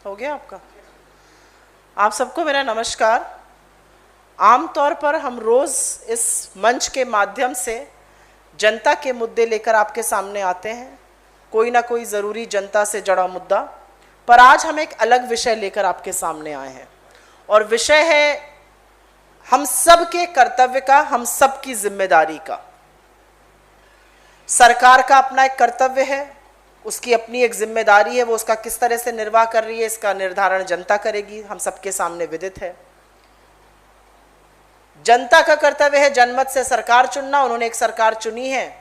हो गया आपका? आप सबको मेरा नमस्कार। आमतौर पर हम रोज इस मंच के माध्यम से जनता के मुद्दे लेकर आपके सामने आते हैं, कोई ना कोई ज़रूरी जनता से जुड़ा मुद्दा। पर आज हम एक अलग विषय लेकर आपके सामने आए हैं और विषय है हम सब के कर्तव्य का, हम सब की जिम्मेदारी का। सरकार का अपना एक कर्तव्य है, उसकी अपनी एक जिम्मेदारी है, वो उसका किस तरह से निर्वाह कर रही है इसका निर्धारण जनता करेगी, हम सबके सामने विदित है। जनता का कर्तव्य है जनमत से सरकार चुनना, उन्होंने एक सरकार चुनी है,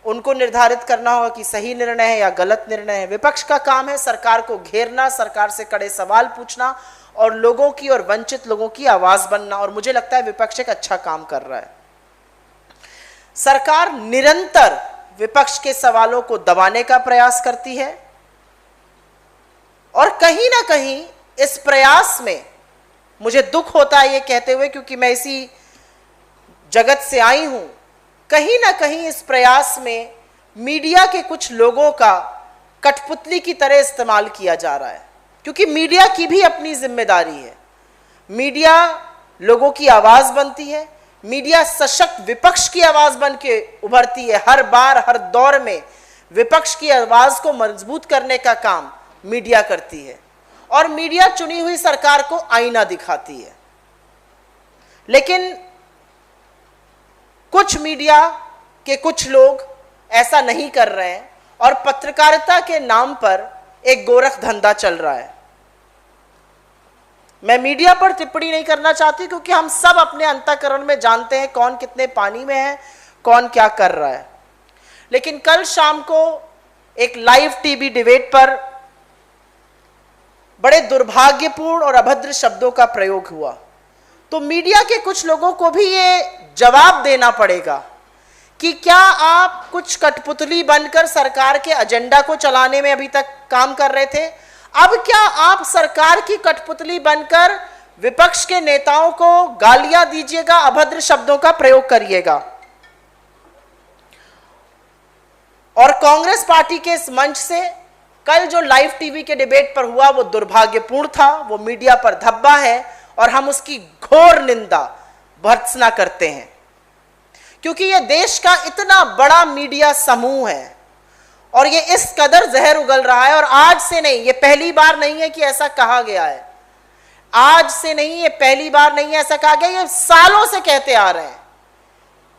उनको निर्धारित करना होगा कि सही निर्णय है या गलत निर्णय है। विपक्ष का काम है सरकार को घेरना, सरकार से कड़े सवाल पूछना और लोगों की और वंचित लोगों की आवाज बनना, और मुझे लगता है विपक्ष एक अच्छा काम कर रहा है। सरकार निरंतर विपक्ष के सवालों को दबाने का प्रयास करती है और कहीं ना कहीं इस प्रयास में मुझे दुख होता है ये कहते हुए, क्योंकि मैं इसी जगत से आई हूं, कहीं ना कहीं इस प्रयास में मीडिया के कुछ लोगों का कठपुतली की तरह इस्तेमाल किया जा रहा है, क्योंकि मीडिया की भी अपनी जिम्मेदारी है। मीडिया लोगों की आवाज बनती है, मीडिया सशक्त विपक्ष की आवाज बन के उभरती है। हर बार हर दौर में विपक्ष की आवाज को मजबूत करने का काम मीडिया करती है और मीडिया चुनी हुई सरकार को आईना दिखाती है। लेकिन कुछ मीडिया के कुछ लोग ऐसा नहीं कर रहे हैं और पत्रकारिता के नाम पर एक गोरख धंधा चल रहा है। मैं मीडिया पर टिप्पणी नहीं करना चाहती, क्योंकि हम सब अपने अंतःकरण में जानते हैं कौन कितने पानी में है, कौन क्या कर रहा है। लेकिन कल शाम को एक लाइव टीवी डिबेट पर बड़े दुर्भाग्यपूर्ण और अभद्र शब्दों का प्रयोग हुआ, तो मीडिया के कुछ लोगों को भी ये जवाब देना पड़ेगा कि क्या आप कुछ कठपुतली बनकर सरकार के एजेंडा को चलाने में अभी तक काम कर रहे थे, अब क्या आप सरकार की कठपुतली बनकर विपक्ष के नेताओं को गालियां दीजिएगा, अभद्र शब्दों का प्रयोग करिएगा। और कांग्रेस पार्टी के इस मंच से कल जो लाइव टीवी के डिबेट पर हुआ वो दुर्भाग्यपूर्ण था, वो मीडिया पर धब्बा है और हम उसकी घोर निंदा भर्त्सना करते हैं, क्योंकि ये देश का इतना बड़ा मीडिया समूह है और ये इस कदर जहर उगल रहा है। और आज से नहीं, ये पहली बार नहीं है कि ऐसा कहा गया है, आज से नहीं, ये पहली बार नहीं है ऐसा कहा गया, ये सालों से कहते आ रहे हैं।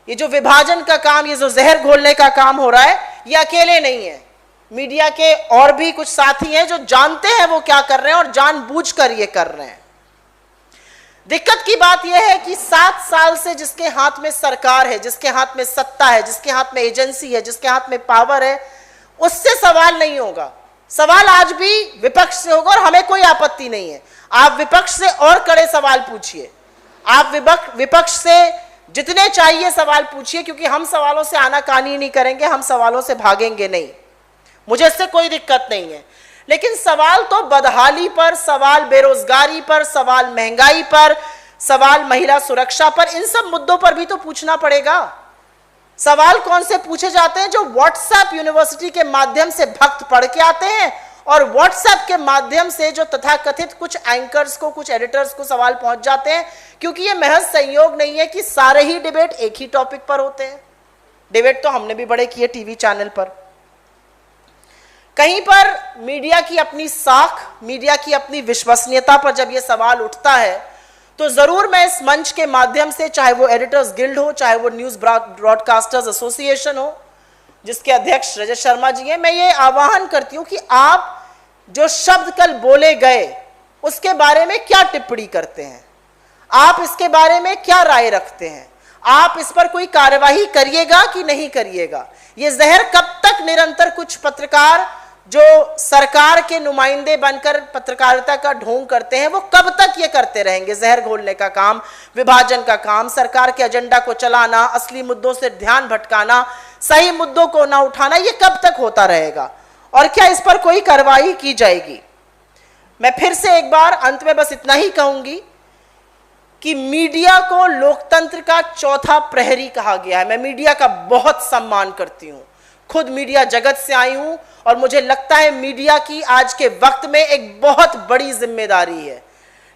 ये जो विभाजन का काम, ये जो जहर घोलने का काम हो रहा है, ये अकेले नहीं है, मीडिया के और भी कुछ साथी हैं जो जानते हैं वो क्या कर रहे हैं और जानबूझकर ये कर रहे हैं। दिक्कत की बात यह है कि 7 साल से जिसके हाथ में सरकार है, जिसके हाथ में सत्ता है, जिसके हाथ में एजेंसी है, जिसके हाथ में पावर है, उससे सवाल नहीं होगा। सवाल आज भी विपक्ष से होगा और हमें कोई आपत्ति नहीं है। आप विपक्ष से और कड़े सवाल पूछिए, आप विपक्ष से जितने चाहिए सवाल पूछिए, क्योंकि हम सवालों से आनाकानी नहीं करेंगे, हम सवालों से भागेंगे नहीं, मुझे इससे कोई दिक्कत नहीं है। लेकिन सवाल तो बदहाली पर, सवाल बेरोजगारी पर, सवाल महंगाई पर, सवाल महिला सुरक्षा पर, इन सब मुद्दों पर भी तो पूछना पड़ेगा। सवाल कौन से पूछे जाते हैं? जो व्हाट्सएप यूनिवर्सिटी के माध्यम से भक्त पढ़ के आते हैं और व्हाट्सएप के माध्यम से जो तथाकथित कुछ एंकर्स को, कुछ एडिटर्स को सवाल पहुंच जाते हैं, क्योंकि ये महज संयोग नहीं है कि सारे ही डिबेट एक ही टॉपिक पर होते हैं। डिबेट तो हमने भी बड़े किए टीवी चैनल पर। कहीं पर मीडिया की अपनी साख, मीडिया की अपनी विश्वसनीयता पर जब यह सवाल उठता है, तो जरूर मैं इस मंच के माध्यम से, चाहे वो एडिटर्स गिल्ड हो, चाहे वो न्यूज ब्रॉडकास्टर्स एसोसिएशन हो, जिसके अध्यक्ष रजत शर्मा जी हैं, मैं ये आह्वान करती हूं कि आप जो शब्द कल बोले गए उसके बारे में क्या टिप्पणी करते हैं, आप इसके बारे में क्या राय रखते हैं, आप इस पर कोई कार्यवाही करिएगा कि नहीं करिएगा। ये जहर कब तक निरंतर कुछ पत्रकार जो सरकार के नुमाइंदे बनकर पत्रकारिता का ढोंग करते हैं, वो कब तक ये करते रहेंगे? जहर घोलने का काम, विभाजन का काम, सरकार के एजेंडा को चलाना, असली मुद्दों से ध्यान भटकाना, सही मुद्दों को ना उठाना, ये कब तक होता रहेगा? और क्या इस पर कोई कार्रवाई की जाएगी? मैं फिर से एक बार अंत में बस इतना ही कहूंगी कि मीडिया को लोकतंत्र का चौथा प्रहरी कहा गया है। मैं मीडिया का बहुत सम्मान करती हूं, खुद मीडिया जगत से आई हूं और मुझे लगता है मीडिया की आज के वक्त में एक बहुत बड़ी जिम्मेदारी है।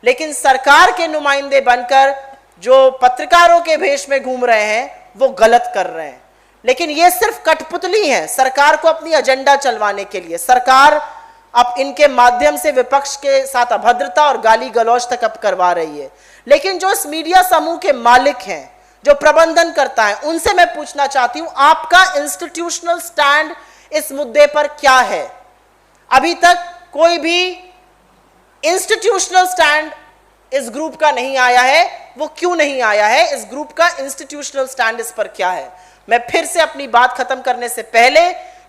लेकिन सरकार के नुमाइंदे बनकर जो पत्रकारों के भेष में घूम रहे हैं वो गलत कर रहे हैं। लेकिन ये सिर्फ कठपुतली है सरकार को अपनी एजेंडा चलवाने के लिए। सरकार अब इनके माध्यम से विपक्ष के साथ अभद्रता और गाली गलौज तक अब करवा रही है। लेकिन जो इस मीडिया समूह के मालिक हैं, जो प्रबंधन करता है, उनसे मैं पूछना चाहती हूं आपका इंस्टीट्यूशनल स्टैंड इस मुद्दे पर क्या है? अभी तक कोई भी इंस्टीट्यूशनल स्टैंड इस ग्रुप का नहीं आया है। वो क्यों नहीं आया है? इस ग्रुप का इंस्टीट्यूशनल स्टैंड इस पर क्या है? मैं फिर से अपनी बात खत्म करने से पहले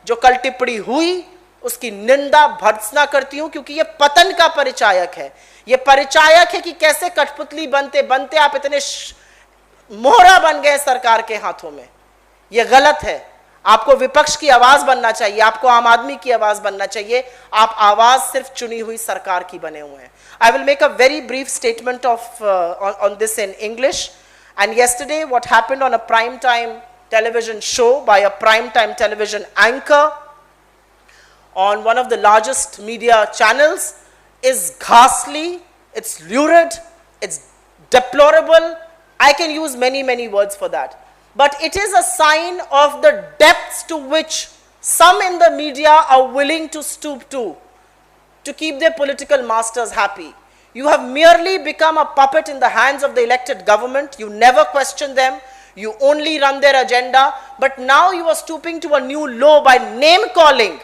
जो कल टिप्पणी हुई उसकी निंदा भर्त्सना करती हूं, क्योंकि यह पतन का परिचायक है। यह परिचायक है कि कैसे कठपुतली बनते बनते आप इतने मोहरा बन गए सरकार के हाथों में। यह गलत है। आपको विपक्ष की आवाज बनना चाहिए, आपको आम आदमी की आवाज बनना चाहिए। आप आवाज सिर्फ चुनी हुई सरकार की बने हुए हैं। I will make a very brief statement on this in English. And yesterday what happened on a prime time television show by a prime time television anchor on one of the largest media channels is ghastly, it's lurid, it's deplorable. I can use many words for that. But it is a sign of the depths to which some in the media are willing to stoop to keep their political masters happy. You have merely become a puppet in the hands of the elected government. You never question them. You only run their agenda. But now you are stooping to a new low by name-calling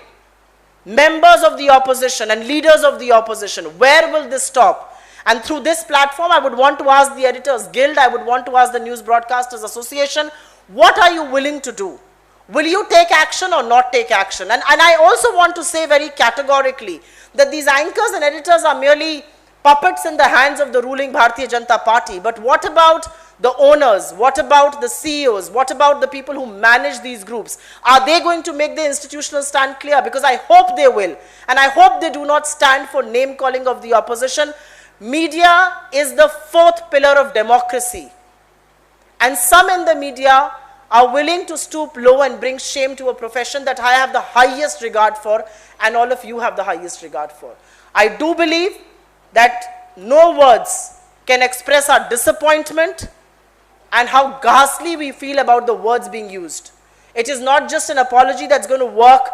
members of the opposition and leaders of the opposition. Where will this stop? And through this platform, I would want to ask the Editors Guild, I would want to ask the News Broadcasters Association, what are you willing to do? Will you take action or not take action? And I also want to say very categorically that these anchors and editors are merely puppets in the hands of the ruling Bharatiya Janata Party. But what about the owners? What about the CEOs? What about the people who manage these groups? Are they going to make the institutional stand clear? Because I hope they will. And I hope they do not stand for name calling of the opposition. Media is the fourth pillar of democracy. And some in the media are willing to stoop low and bring shame to a profession that I have the highest regard for, and all of you have the highest regard for. I do believe that no words can express our disappointment and how ghastly we feel about the words being used. It is not just an apology that's going to work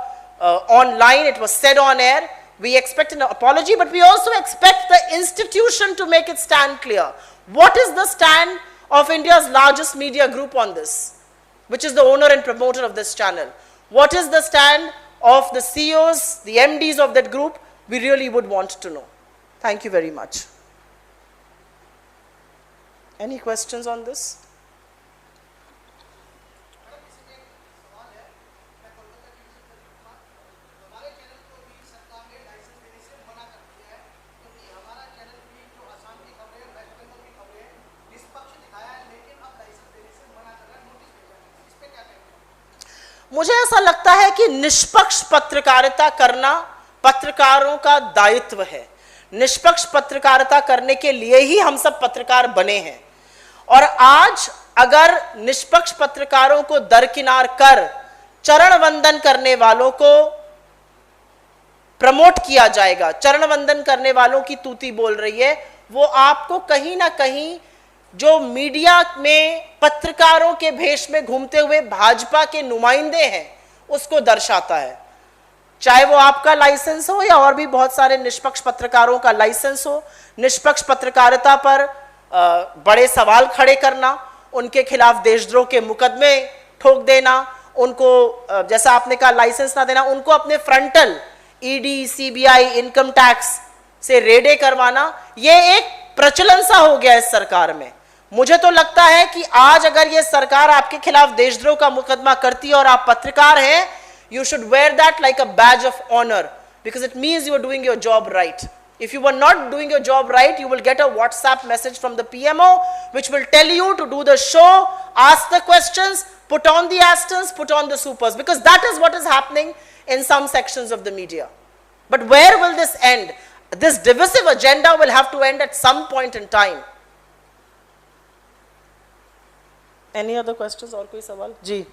online. It was said on air. We expect an apology, but we also expect the institution to make its stand clear. What is the stand of India's largest media group on this, which is the owner and promoter of this channel? What is the stand of the CEOs, the MDs of that group? We really would want to know. Thank you very much. Any questions on this? मुझे ऐसा लगता है कि निष्पक्ष पत्रकारिता करना पत्रकारों का दायित्व है। निष्पक्ष पत्रकारिता करने के लिए ही हम सब पत्रकार बने हैं। और आज अगर निष्पक्ष पत्रकारों को दरकिनार कर चरण वंदन करने वालों को प्रमोट किया जाएगा, चरण वंदन करने वालों की तूती बोल रही है, वो आपको कहीं ना कहीं जो मीडिया में पत्रकारों के भेष में घूमते हुए भाजपा के नुमाइंदे हैं उसको दर्शाता है। चाहे वो आपका लाइसेंस हो या और भी बहुत सारे निष्पक्ष पत्रकारों का लाइसेंस हो। निष्पक्ष पत्रकारिता पर बड़े सवाल खड़े करना, उनके खिलाफ देशद्रोह के मुकदमे ठोक देना, उनको जैसा आपने कहा लाइसेंस ना देना, उनको अपने frontal ED, CBI, income tax से रेडे करवाना, ये एक प्रचलन सा हो गया इस सरकार में। मुझे तो लगता है कि आज अगर ये सरकार आपके खिलाफ देशद्रोह का मुकदमा करती है और आप पत्रकार हैं, you should wear that like a badge of honor, because it means you are doing your job right. If you were not doing your job right, you will get a WhatsApp message from the PMO which will tell you to do the show, ask the questions, put on the asterisks, put on the supers, because that is what is happening in some sections of the media. But where will this end? This divisive agenda will have to end at some point in time. Any other questions और कोई सवाल? जी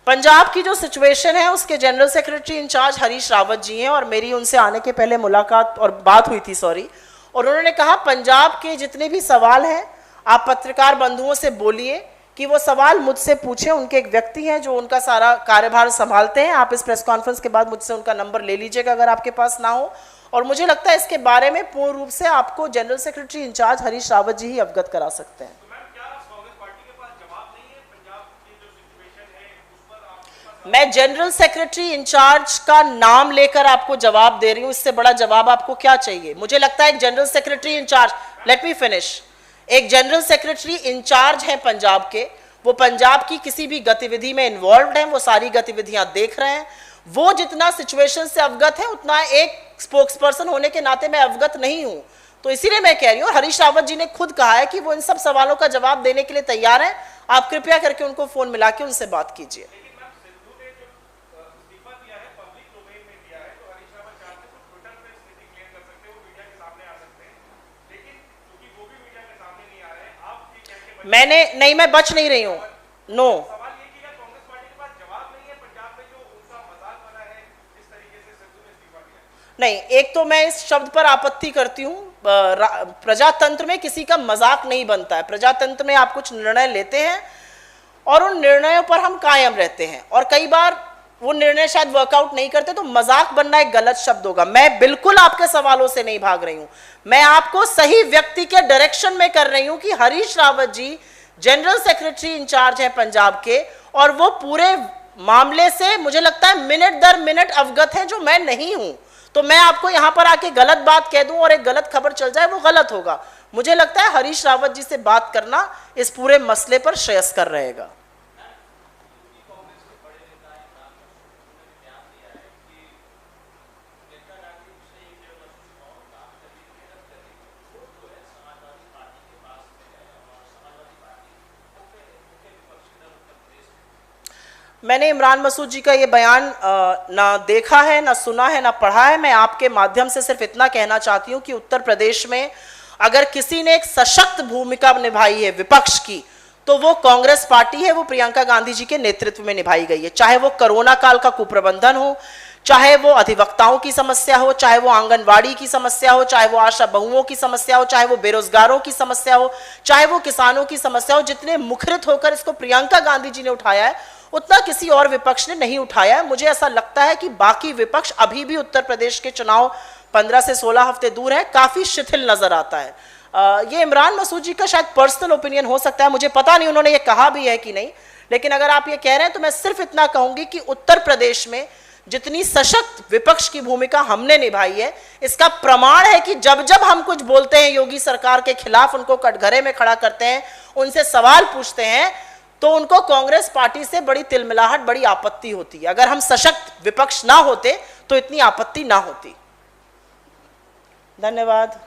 पंजाब की जो situation है उसके general secretary incharge Harish Rawat ji हैं और मेरी उनसे आने के पहले मुलाकात और बात हुई थी, सॉरी, और उन्होंने कहा पंजाब के जितने भी सवाल हैं आप पत्रकार बंधुओं से बोलिए कि वो सवाल मुझसे पूछें। उनके एक व्यक्ति हैं जो उनका सारा कार्यभार संभालते हैं, आप इस प्रेस कॉन्फ्रेंस के बाद मुझसे उनका नंबर ले लीजिएगा अगर आपके पास ना हो। और मुझे लगता है इसके बारे में पूर्ण रूप से आपको general secretary incharge Harish Rawat ji ही अवगत करा सकते हैं। मैं जनरल सेक्रेटरी इंचार्ज का नाम लेकर आपको जवाब दे रही हूं, इससे बड़ा जवाब आपको क्या चाहिए? मुझे लगता है एक general secretary incharge, let me finish, एक जनरल सेक्रेटरी इंचार्ज है पंजाब के, वो पंजाब की किसी भी गतिविधि में इन्वॉल्व हैं, वो सारी गतिविधियां देख रहे हैं, वो जितना सिचुएशन से अवगत है उतना एक स्पोक्स पर्सन होने के नाते मैं अवगत नहीं हूं। तो इसीलिए मैं कह रही हूं, हरीश रावत जी ने खुद कहा है कि वो इन सब सवालों का जवाब देने के लिए तैयार हैं। आप कृपया करके उनको फोन मिला के उनसे बात कीजिए। मैंने नहीं, मैं बच नहीं रही हूं, नो। नहीं, एक तो मैं इस शब्द पर आपत्ति करती हूं, प्रजातंत्र में किसी का मजाक नहीं बनता है। प्रजातंत्र में आप कुछ निर्णय लेते हैं और उन निर्णयों पर हम कायम रहते हैं, और कई बार वो निर्णय शायद वर्कआउट नहीं करते, तो मजाक बनना एक गलत शब्द होगा। मैं बिल्कुल आपके सवालों से नहीं भाग रही हूं, मैं आपको सही व्यक्ति के डायरेक्शन में कर रही हूं कि हरीश रावत जी जनरल सेक्रेटरी इंचार्ज है पंजाब के, और वो पूरे मामले से मुझे लगता है मिनट दर मिनट अवगत है, जो मैं नहीं हूं। तो मैं आपको यहां पर आके गलत बात कह दूं और एक गलत खबर चल जाए, वो गलत होगा। मुझे लगता है हरीश रावत जी से बात करना इस पूरे मसले पर श्रेयस्कर रहेगा। मैंने इमरान मसूद जी का ये बयान ना देखा है, ना सुना है, ना पढ़ा है। मैं आपके माध्यम से सिर्फ इतना कहना चाहती हूँ कि उत्तर प्रदेश में अगर किसी ने एक सशक्त भूमिका निभाई है विपक्ष की, तो वो कांग्रेस पार्टी है, वो प्रियंका गांधी जी के नेतृत्व में निभाई गई है। चाहे वो कोरोना काल का कुप्रबंधन हो, चाहे वो अधिवक्ताओं की समस्या हो, चाहे वो आंगनवाड़ी की समस्या हो, चाहे वो आशा बहुओं की समस्या हो, चाहे वो बेरोजगारों की समस्या हो, चाहे वो किसानों की समस्या हो, जितने मुखरित होकर इसको प्रियंका गांधी जी ने उठाया है, उतना किसी और विपक्ष ने नहीं उठाया है। मुझे ऐसा लगता है कि बाकी विपक्ष अभी भी उत्तर प्रदेश के चुनाव 15 से 16 हफ्ते दूर है, काफी शिथिल नजर आता है। ये इमरान मसूद जी का शायद पर्सनल ओपिनियन हो सकता है, मुझे पता नहीं उन्होंने ये कहा भी है कि नहीं, लेकिन अगर आप ये कह रहे हैं तो मैं सिर्फ इतना कहूंगी कि उत्तर प्रदेश में जितनी सशक्त विपक्ष की भूमिका हमने निभाई है, इसका प्रमाण है कि जब जब हम कुछ बोलते हैं योगी सरकार के खिलाफ, उनको कटघरे में खड़ा करते हैं, उनसे सवाल पूछते हैं, तो उनको कांग्रेस पार्टी से बड़ी तिलमिलाहट, बड़ी आपत्ति होती है। अगर हम सशक्त विपक्ष ना होते तो इतनी आपत्ति ना होती। धन्यवाद।